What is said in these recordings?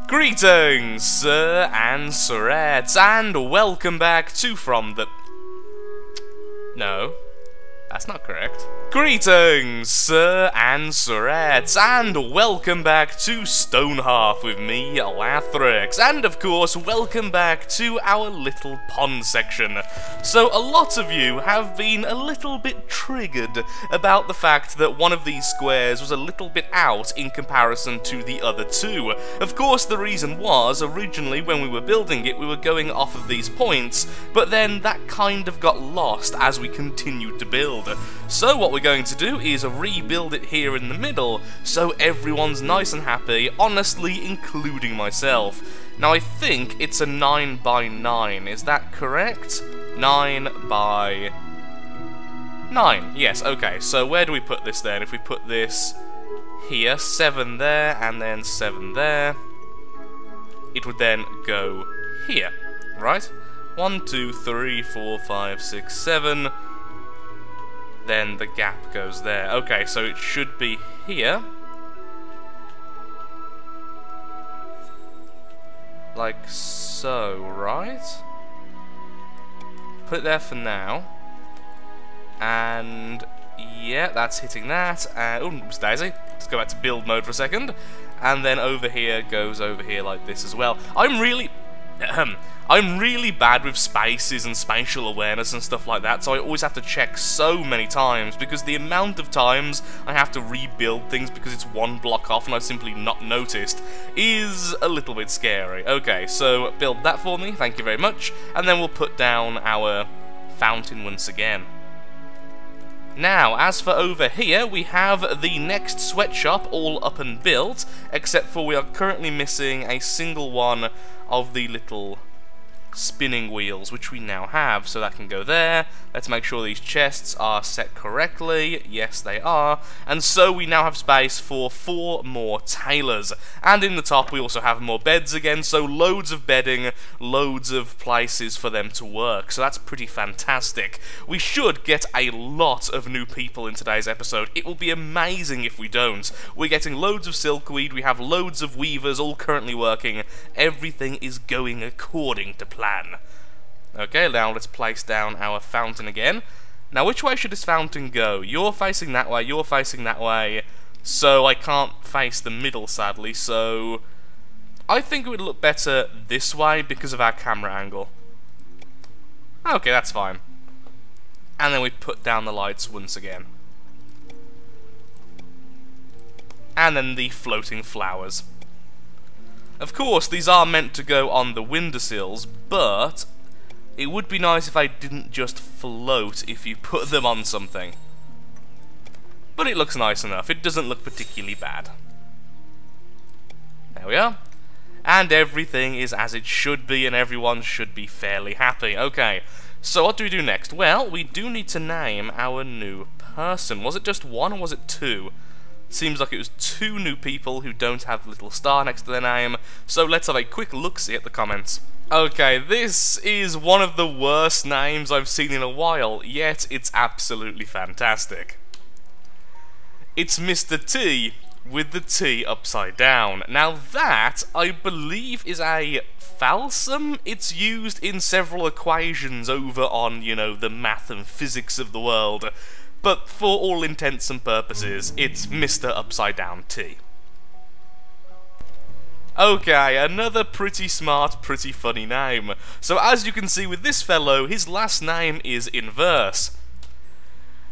Greetings, sir and sirettes, and welcome back to From the... No, that's not correct. Greetings, sir and sirettes, and welcome back to Stonehearth with me, Lathrix, and of course, welcome back to our little pond section. So, a lot of you have been a little bit triggered about the fact that one of these squares was a little bit out in comparison to the other two. Of course, the reason was, originally when we were building it, we were going off of these points, but then that kind of got lost as we continued to build. So what we're going to do is rebuild it here in the middle, so everyone's nice and happy, honestly including myself. Now I think it's a 9 by 9, is that correct? 9 by 9, yes, okay, so where do we put this then? If we put this here, 7 there, and then 7 there, it would then go here, right? 1, 2, 3, 4, 5, 6, 7... then the gap goes there. Okay, so it should be here. Like so, right? Put it there for now. And yeah, that's hitting that. Oops, Daisy. Let's go back to build mode for a second. And then over here goes over here like this as well. I'm really bad with spaces and spatial awareness and stuff like that, so I always have to check so many times, because the amount of times I have to rebuild things because it's one block off and I've simply not noticed is a little bit scary. Okay, so build that for me, thank you very much, and then we'll put down our fountain once again. Now, as for over here, we have the next sweatshop all up and built, except for we are currently missing a single one of the little spinning wheels, which we now have, so that can go there. Let's make sure these chests are set correctly. Yes, they are. And so we now have space for 4 more tailors. And in the top we also have more beds again, so loads of bedding, loads of places for them to work. So that's pretty fantastic. We should get a lot of new people in today's episode. It will be amazing if we don't. We're getting loads of silkweed, we have loads of weavers all currently working. Everything is going according to plan. Okay, now let's place down our fountain again. Now, which way should this fountain go? You're facing that way, you're facing that way, so I can't face the middle, sadly, so I think it would look better this way because of our camera angle. Okay, that's fine. And then we put down the lights once again. And then the floating flowers. Of course, these are meant to go on the windowsills, but it would be nice if I didn't just float if you put them on something. But it looks nice enough. It doesn't look particularly bad. There we are. And everything is as it should be, and everyone should be fairly happy. Okay, so what do we do next? Well, we do need to name our new person. Was it just 1 or was it 2? Seems like it was 2 new people who don't have a little star next to their name, so let's have a quick look-see at the comments. Okay, this is one of the worst names I've seen in a while, yet it's absolutely fantastic. It's Mr. T with the T upside down. Now that, I believe, is a falsum. It's used in several equations over on, you know, the math and physics of the world. But for all intents and purposes, it's Mr. Upside Down T. Okay, another pretty smart, pretty funny name. So as you can see with this fellow, his last name is in verse.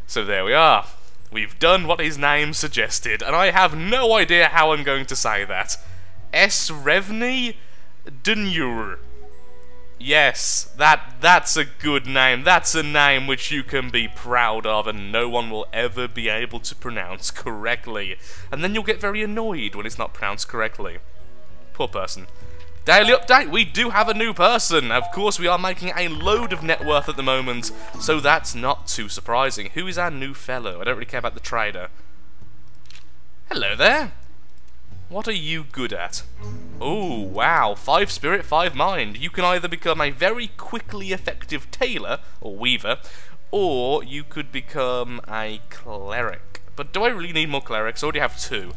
So there we are. We've done what his name suggested, and I have no idea how I'm going to say that. Esrevni Dunur. Yes, that's a good name. That's a name which you can be proud of and no one will ever be able to pronounce correctly. And then you'll get very annoyed when it's not pronounced correctly. Poor person. Daily update, we do have a new person. Of course, we are making a load of net worth at the moment, so that's not too surprising. Who is our new fellow? I don't really care about the trader. Hello there. What are you good at? Oh, wow. 5 spirit, 5 mind. You can either become a very quickly effective tailor, or weaver, or you could become a cleric. But do I really need more clerics? I already have 2.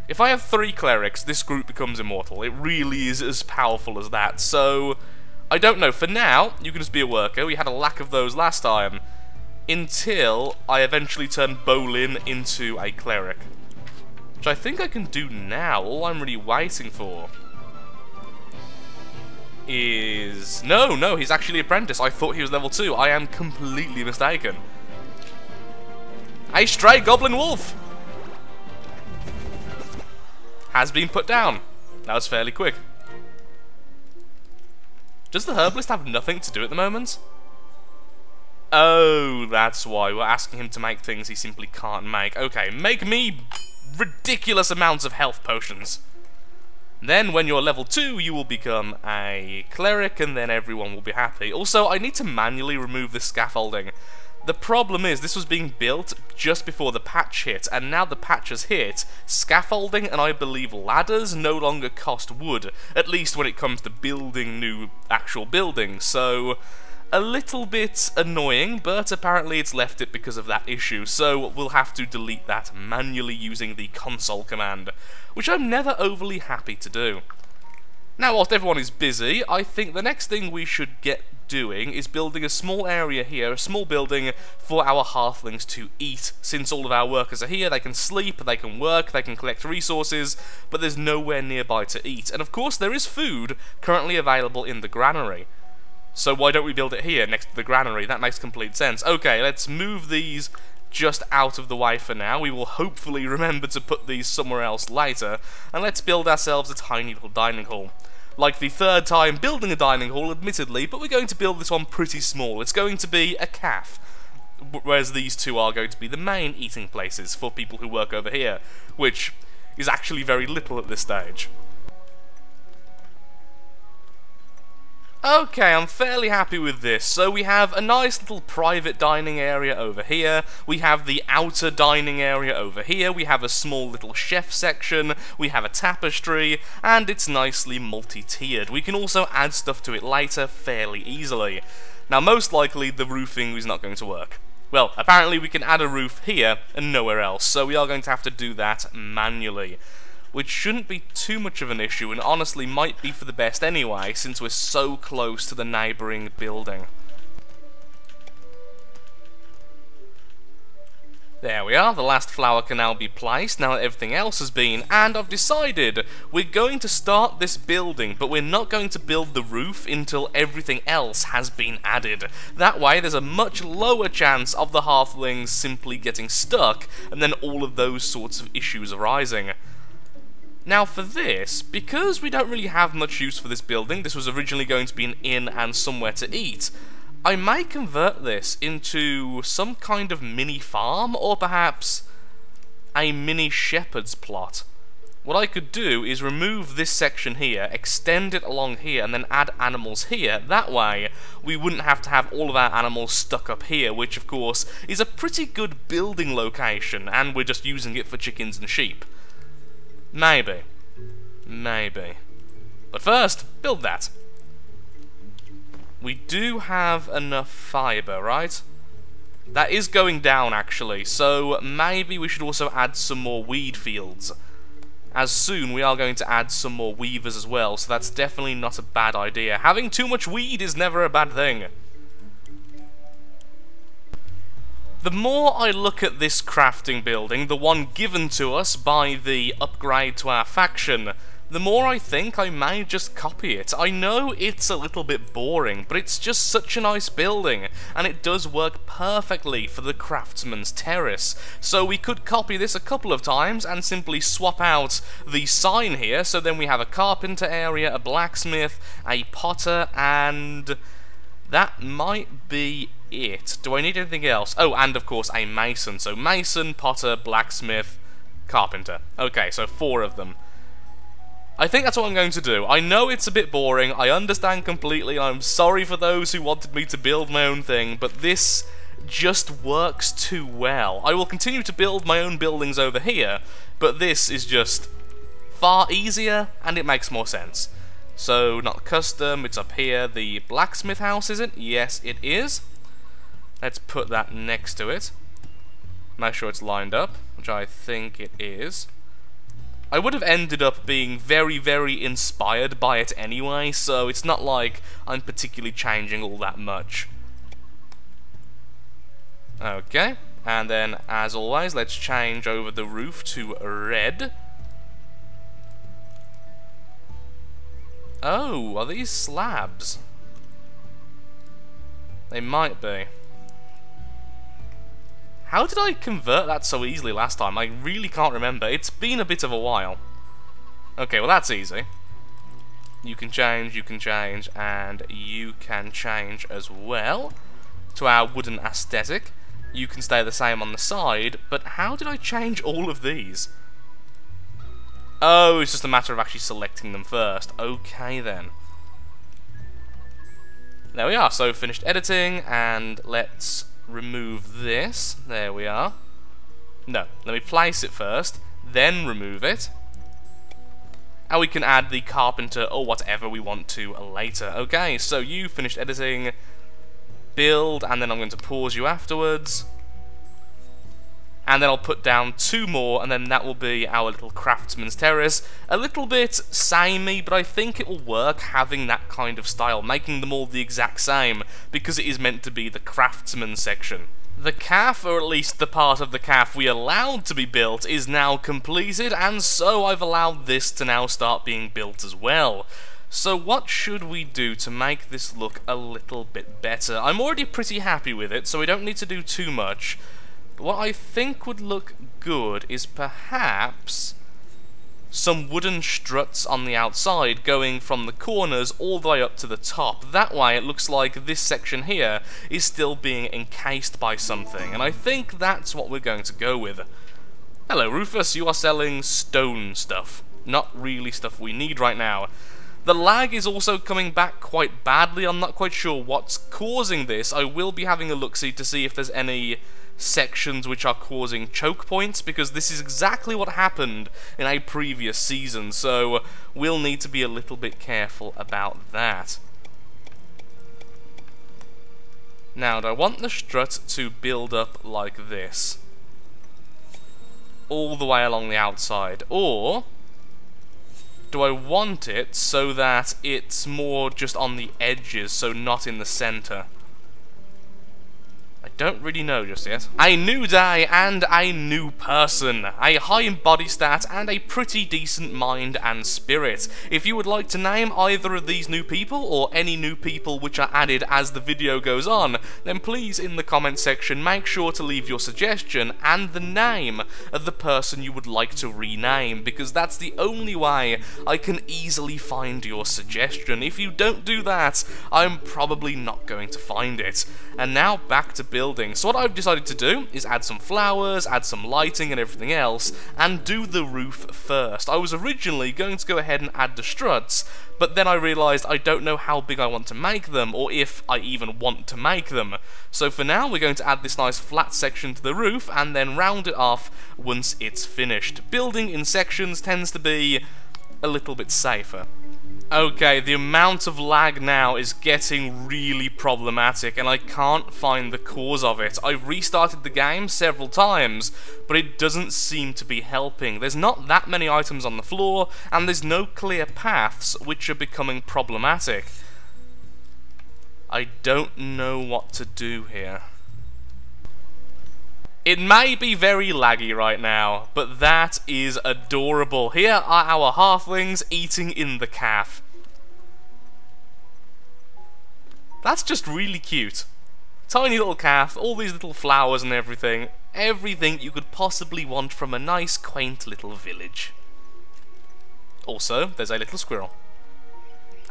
If I have 3 clerics, this group becomes immortal. It really is as powerful as that. So, I don't know. For now, you can just be a worker. We had a lack of those last time. Until I eventually turn Bolin into a cleric. Which I think I can do now. All I'm really waiting for is... No, he's actually apprentice. I thought he was level 2. I am completely mistaken. A stray goblin wolf has been put down. That was fairly quick. Does the herbalist have nothing to do at the moment? Oh, that's why. We're asking him to make things he simply can't make. Okay, make me ridiculous amounts of health potions. Then, when you're level 2, you will become a cleric, and then everyone will be happy. Also, I need to manually remove this scaffolding. The problem is, this was being built just before the patch hit, and now the patch has hit, scaffolding and I believe ladders no longer cost wood, at least when it comes to building new actual buildings, so a little bit annoying, but apparently it's left it because of that issue, so we'll have to delete that manually using the console command, which I'm never overly happy to do. Now, whilst everyone is busy, I think the next thing we should get doing is building a small area here, a small building for our halflings to eat. Since all of our workers are here, they can sleep, they can work, they can collect resources, but there's nowhere nearby to eat. And of course, there is food currently available in the granary. So why don't we build it here, next to the granary? That makes complete sense. Okay, let's move these just out of the way for now. We will hopefully remember to put these somewhere else later, and let's build ourselves a tiny little dining hall. Like the 3rd time building a dining hall, admittedly, but we're going to build this one pretty small. It's going to be a cafe, whereas these 2 are going to be the main eating places for people who work over here, which is actually very little at this stage. Okay, I'm fairly happy with this. So we have a nice little private dining area over here, we have the outer dining area over here, we have a small little chef section, we have a tapestry, and it's nicely multi-tiered. We can also add stuff to it later fairly easily. Now, most likely the roofing is not going to work. Well, apparently we can add a roof here and nowhere else, so we are going to have to do that manually, which shouldn't be too much of an issue, and honestly might be for the best anyway, since we're so close to the neighbouring building. There we are, the last flower can now be placed, now that everything else has been, and I've decided we're going to start this building, but we're not going to build the roof until everything else has been added. That way there's a much lower chance of the halflings simply getting stuck, and then all of those sorts of issues arising. Now for this, because we don't really have much use for this building, this was originally going to be an inn and somewhere to eat, I may convert this into some kind of mini farm, or perhaps a mini shepherd's plot. What I could do is remove this section here, extend it along here, and then add animals here. That way, we wouldn't have to have all of our animals stuck up here, which of course is a pretty good building location, and we're just using it for chickens and sheep. Maybe. But first, build that. We do have enough fibre, right? That is going down, actually, so maybe we should also add some more weed fields. As soon we are going to add some more weavers as well, so that's definitely not a bad idea. Having too much weed is never a bad thing. The more I look at this crafting building, the one given to us by the upgrade to our faction, the more I think I may just copy it. I know it's a little bit boring, but it's just such a nice building, and it does work perfectly for the craftsman's terrace. So we could copy this a couple of times and simply swap out the sign here, so then we have a carpenter area, a blacksmith, a potter, and that might be it. Do I need anything else? Oh, and of course a mason. So mason, potter, blacksmith, carpenter. Okay, so 4 of them. I think that's what I'm going to do. I know it's a bit boring, I understand completely, I'm sorry for those who wanted me to build my own thing, but this just works too well. I will continue to build my own buildings over here, but this is just far easier, and it makes more sense. So, not custom, it's up here. The blacksmith house, is it? Yes, it is. Let's put that next to it. Make sure it's lined up, which I think it is. I would have ended up being very, very inspired by it anyway, so it's not like I'm particularly changing all that much. Okay, and then, as always, let's change over the roof to red. Oh, are these slabs? They might be. How did I convert that so easily last time? I really can't remember. It's been a bit of a while. Okay, well that's easy. You can change, and you can change as well to our wooden aesthetic. You can stay the same on the side, but how did I change all of these? Oh, it's just a matter of actually selecting them first. Okay then. There we are, so finished editing, and let's remove this. There we are. No, let me place it first, then remove it. And we can add the carpenter or whatever we want to later. Okay, so you finished editing, build, and then I'm going to pause you afterwards. And then I'll put down 2 more, and then that will be our little craftsman's terrace. A little bit samey, but I think it will work having that kind of style, making them all the exact same, because it is meant to be the craftsman section. The calf, or at least the part of the calf we allowed to be built, is now completed, and so I've allowed this to now start being built as well. So what should we do to make this look a little bit better? I'm already pretty happy with it, so we don't need to do too much. What I think would look good is perhaps some wooden struts on the outside going from the corners all the way up to the top. That way it looks like this section here is still being encased by something, and I think that's what we're going to go with. Hello Rufus, you are selling stone stuff. Not really stuff we need right now. The lag is also coming back quite badly. I'm not quite sure what's causing this. I will be having a look-see to see if there's any sections which are causing choke points, because this is exactly what happened in a previous season, so we'll need to be a little bit careful about that. Now, do I want the strut to build up like this, all the way along the outside, or do I want it so that it's more just on the edges, so not in the center? I don't really know just yet. A new day and a new person. A high body stat and a pretty decent mind and spirit. If you would like to name either of these new people, or any new people which are added as the video goes on, then please in the comment section make sure to leave your suggestion and the name of the person you would like to rename, because that's the only way I can easily find your suggestion. If you don't do that, I'm probably not going to find it. And now back to building. So what I've decided to do is add some flowers, add some lighting and everything else, and do the roof first. I was originally going to go ahead and add the struts, but then I realised I don't know how big I want to make them, or if I even want to make them. So for now we're going to add this nice flat section to the roof, and then round it off once it's finished. Building in sections tends to be a little bit safer. Okay, the amount of lag now is getting really problematic, and I can't find the cause of it. I've restarted the game several times, but it doesn't seem to be helping. There's not that many items on the floor, and there's no clear paths, which are becoming problematic. I don't know what to do here. It may be very laggy right now, but that is adorable. Here are our halflings eating in the calf. That's just really cute. Tiny little calf, all these little flowers and everything. Everything you could possibly want from a nice, quaint little village. Also, there's a little squirrel.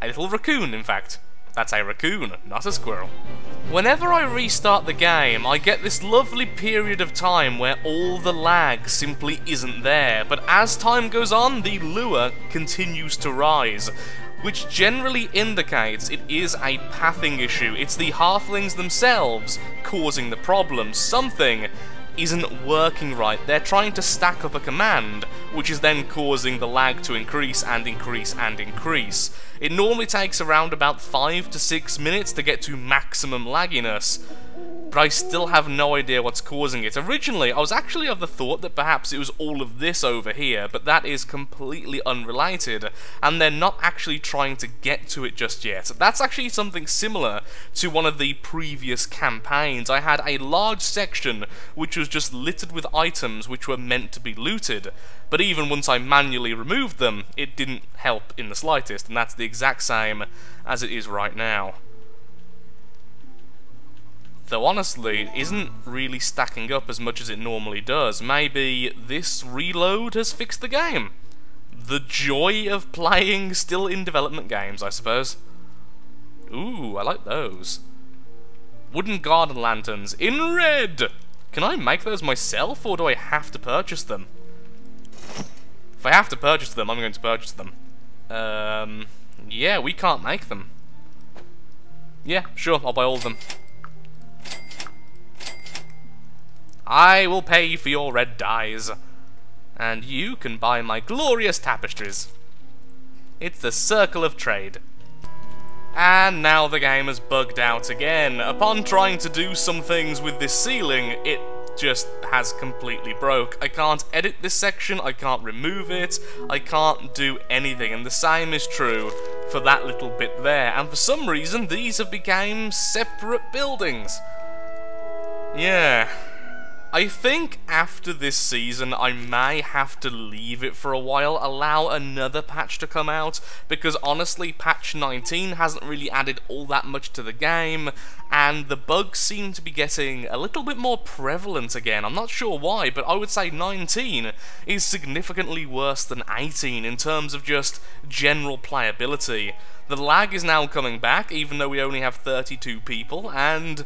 A little raccoon, in fact. That's a raccoon, not a squirrel. Whenever I restart the game, I get this lovely period of time where all the lag simply isn't there, but as time goes on, the lure continues to rise, which generally indicates it is a pathing issue. It's the halflings themselves causing the problem. Something isn't working right. They're trying to stack up a command, which is then causing the lag to increase and increase and increase. It normally takes around about 5 to 6 minutes to get to maximum lagginess, but I still have no idea what's causing it. Originally, I was actually of the thought that perhaps it was all of this over here, but that is completely unrelated, and they're not actually trying to get to it just yet. That's actually something similar to one of the previous campaigns. I had a large section which was just littered with items which were meant to be looted, but even once I manually removed them, it didn't help in the slightest, and that's the exact same as it is right now. Though honestly, it isn't really stacking up as much as it normally does. Maybe this reload has fixed the game. The joy of playing still in development games, I suppose. Ooh, I like those. Wooden garden lanterns in red! Can I make those myself, or do I have to purchase them? If I have to purchase them, I'm going to purchase them. Yeah, we can't make them. Yeah, sure, I'll buy all of them. I will pay for your red dyes, and you can buy my glorious tapestries. It's the circle of trade. And now the game has bugged out again. Upon trying to do some things with this ceiling, it just has completely broke. I can't edit this section, I can't remove it, I can't do anything, and the same is true for that little bit there. And for some reason, these have become separate buildings. Yeah. I think after this season I may have to leave it for a while, allow another patch to come out, because honestly patch 19 hasn't really added all that much to the game, and the bugs seem to be getting a little bit more prevalent again. I'm not sure why, but I would say 19 is significantly worse than 18 in terms of just general playability. The lag is now coming back, even though we only have 32 people, and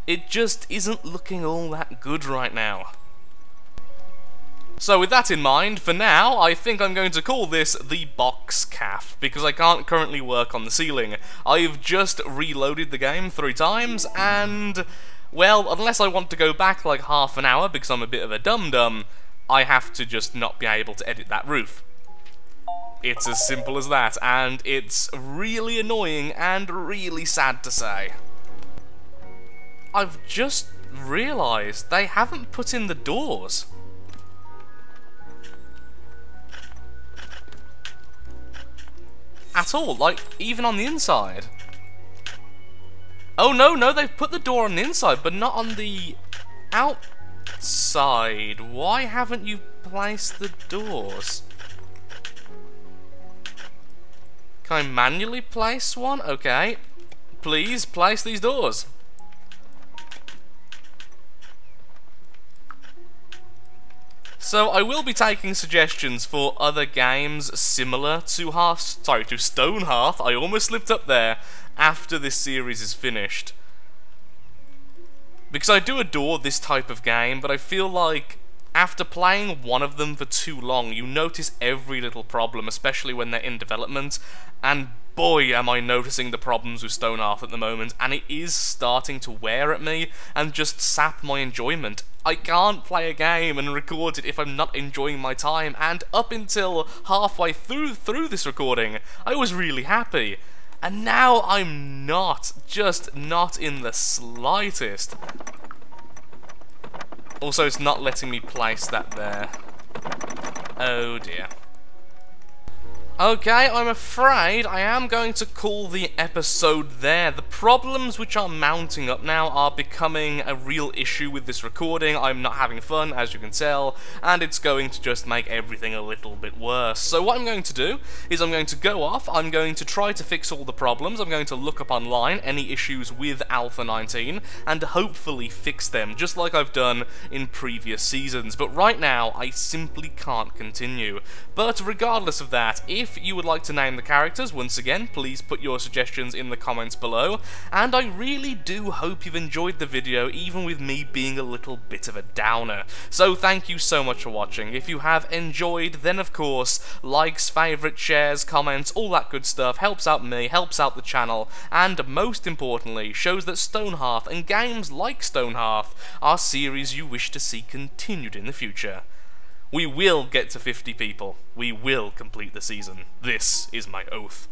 it just isn't looking all that good right now. So with that in mind, for now, I think I'm going to call this the box calf, because I can't currently work on the ceiling. I've just reloaded the game 3 times, and, well, unless I want to go back like half an hour because I'm a bit of a dum-dum, I have to just not be able to edit that roof. It's as simple as that, and it's really annoying and really sad to say. I've just realised they haven't put in the doors. At all, like, even on the inside. Oh no, they've put the door on the inside, but not on the outside. Why haven't you placed the doors? Can I manually place one? Okay. Please, place these doors. So I will be taking suggestions for other games similar to Stonehearth. I almost slipped up there after this series is finished. Because I do adore this type of game, but I feel like after playing one of them for too long, you notice every little problem, especially when they're in development, and boy am I noticing the problems with Stonehearth at the moment, and it is starting to wear at me and just sap my enjoyment. I can't play a game and record it if I'm not enjoying my time, and up until halfway through this recording, I was really happy. And now I'm not, just not in the slightest. Also, it's not letting me place that there. Oh dear. Okay, I'm afraid I am going to call the episode there. The problems which are mounting up now are becoming a real issue with this recording. I'm not having fun, as you can tell, and it's going to just make everything a little bit worse. So what I'm going to do is I'm going to go off, I'm going to try to fix all the problems, I'm going to look up online any issues with Alpha 19, and hopefully fix them, just like I've done in previous seasons. But right now, I simply can't continue. But regardless of that, if you would like to name the characters, once again, please put your suggestions in the comments below, and I really do hope you've enjoyed the video, even with me being a little bit of a downer. So thank you so much for watching. If you have enjoyed, then of course, likes, favourites, shares, comments, all that good stuff helps out me, helps out the channel, and most importantly, shows that Stonehearth and games like Stonehearth are series you wish to see continued in the future. We will get to 50 people. We will complete the season. This is my oath.